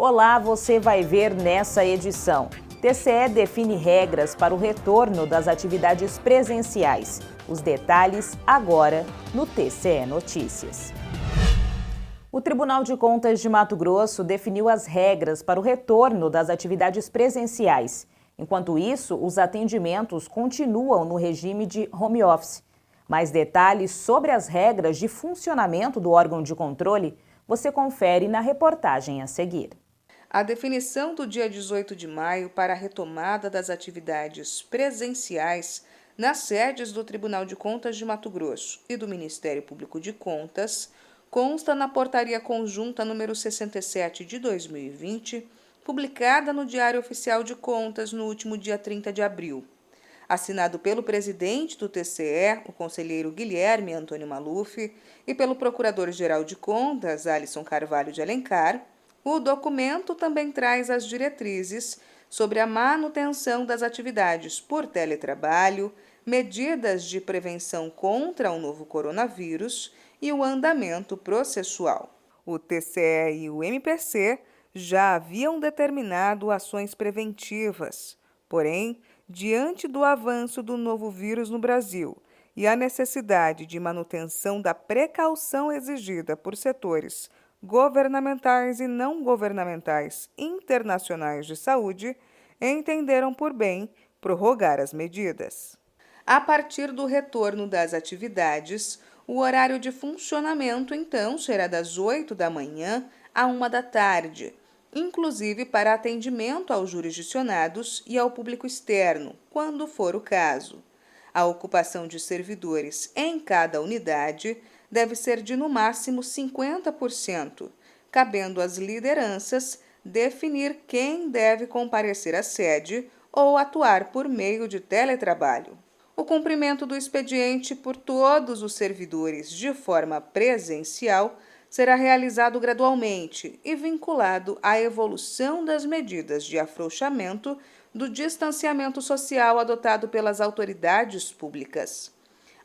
Olá, você vai ver nessa edição. TCE define regras para o retorno das atividades presenciais. Os detalhes agora no TCE Notícias. O Tribunal de Contas de Mato Grosso definiu as regras para o retorno das atividades presenciais. Enquanto isso, os atendimentos continuam no regime de home office. Mais detalhes sobre as regras de funcionamento do órgão de controle você confere na reportagem a seguir. A definição do dia 18 de maio para a retomada das atividades presenciais nas sedes do Tribunal de Contas de Mato Grosso e do Ministério Público de Contas consta na Portaria Conjunta número 67 de 2020, publicada no Diário Oficial de Contas no último dia 30 de abril. Assinado pelo presidente do TCE, o conselheiro Guilherme Antônio Maluf, e pelo Procurador-Geral de Contas, Alisson Carvalho de Alencar, o documento também traz as diretrizes sobre a manutenção das atividades por teletrabalho, medidas de prevenção contra o novo coronavírus e o andamento processual. O TCE e o MPC já haviam determinado ações preventivas, porém, diante do avanço do novo vírus no Brasil e a necessidade de manutenção da precaução exigida por setores governamentais e não governamentais internacionais de saúde, entenderam por bem prorrogar as medidas. A partir do retorno das atividades, o horário de funcionamento, então, será das 8 da manhã à 1 da tarde, inclusive para atendimento aos jurisdicionados e ao público externo, quando for o caso. A ocupação de servidores em cada unidade deve ser de no máximo 50%, cabendo às lideranças definir quem deve comparecer à sede ou atuar por meio de teletrabalho. O cumprimento do expediente por todos os servidores de forma presencial será realizado gradualmente e vinculado à evolução das medidas de afrouxamento do distanciamento social adotado pelas autoridades públicas.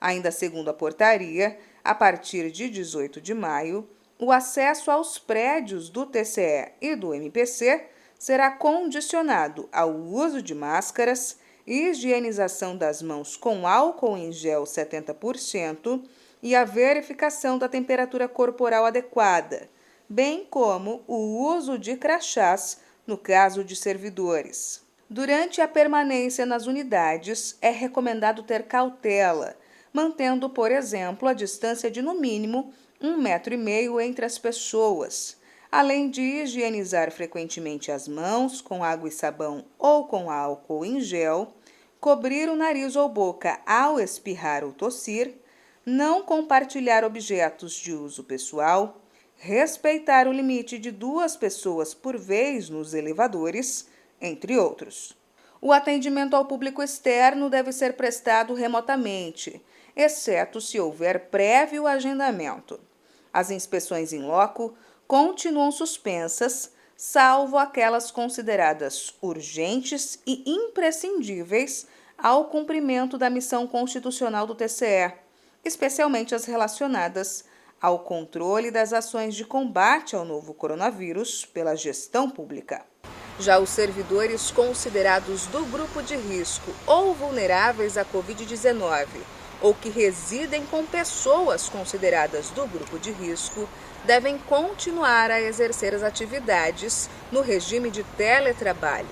Ainda segundo a portaria, a partir de 18 de maio, o acesso aos prédios do TCE e do MPC será condicionado ao uso de máscaras, higienização das mãos com álcool em gel 70% e a verificação da temperatura corporal adequada, bem como o uso de crachás no caso de servidores. Durante a permanência nas unidades, é recomendado ter cautela, mantendo, por exemplo, a distância de no mínimo 1,5 metro entre as pessoas, além de higienizar frequentemente as mãos com água e sabão ou com álcool em gel, cobrir o nariz ou boca ao espirrar ou tossir, não compartilhar objetos de uso pessoal, respeitar o limite de 2 pessoas por vez nos elevadores, entre outros. O atendimento ao público externo deve ser prestado remotamente, exceto se houver prévio agendamento. As inspeções in loco continuam suspensas, salvo aquelas consideradas urgentes e imprescindíveis ao cumprimento da missão constitucional do TCE, especialmente as relacionadas ao controle das ações de combate ao novo coronavírus pela gestão pública. Já os servidores considerados do grupo de risco ou vulneráveis à Covid-19, ou que residem com pessoas consideradas do grupo de risco, devem continuar a exercer as atividades no regime de teletrabalho.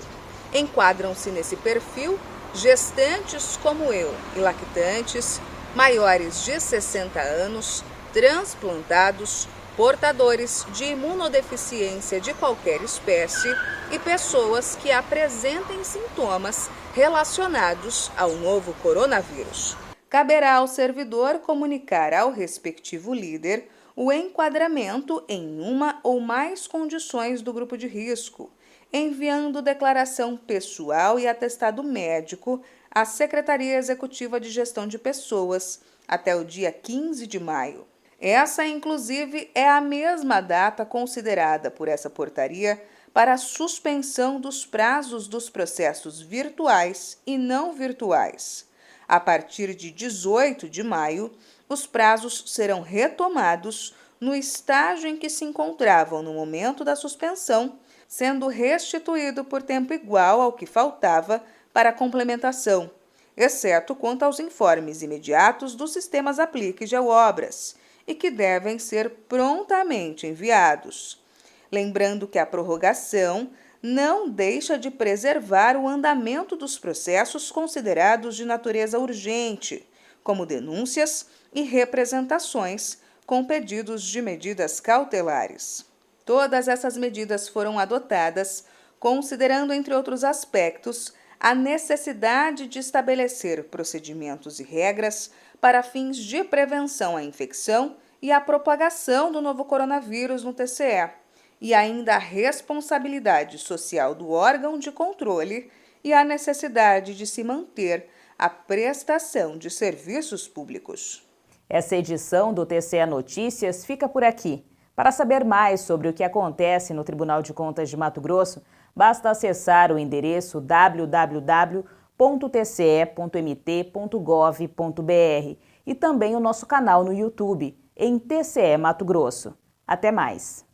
Enquadram-se nesse perfil gestantes como eu e lactantes, maiores de 60 anos, transplantados, portadores de imunodeficiência de qualquer espécie e pessoas que apresentem sintomas relacionados ao novo coronavírus. Caberá ao servidor comunicar ao respectivo líder o enquadramento em uma ou mais condições do grupo de risco, enviando declaração pessoal e atestado médico à Secretaria Executiva de Gestão de Pessoas até o dia 15 de maio. Essa, inclusive, é a mesma data considerada por essa portaria para a suspensão dos prazos dos processos virtuais e não virtuais. A partir de 18 de maio, os prazos serão retomados no estágio em que se encontravam no momento da suspensão, sendo restituído por tempo igual ao que faltava para a complementação, exceto quanto aos informes imediatos dos sistemas Aplique e Geoobras, e que devem ser prontamente enviados. Lembrando que a prorrogação não deixa de preservar o andamento dos processos considerados de natureza urgente, como denúncias e representações com pedidos de medidas cautelares. Todas essas medidas foram adotadas considerando, entre outros aspectos, a necessidade de estabelecer procedimentos e regras para fins de prevenção à infecção e à propagação do novo coronavírus no TCE, e ainda a responsabilidade social do órgão de controle e a necessidade de se manter a prestação de serviços públicos. Essa edição do TCE Notícias fica por aqui. Para saber mais sobre o que acontece no Tribunal de Contas de Mato Grosso, basta acessar o endereço www.tce.mt.gov.br e também o nosso canal no YouTube, em TCE Mato Grosso. Até mais!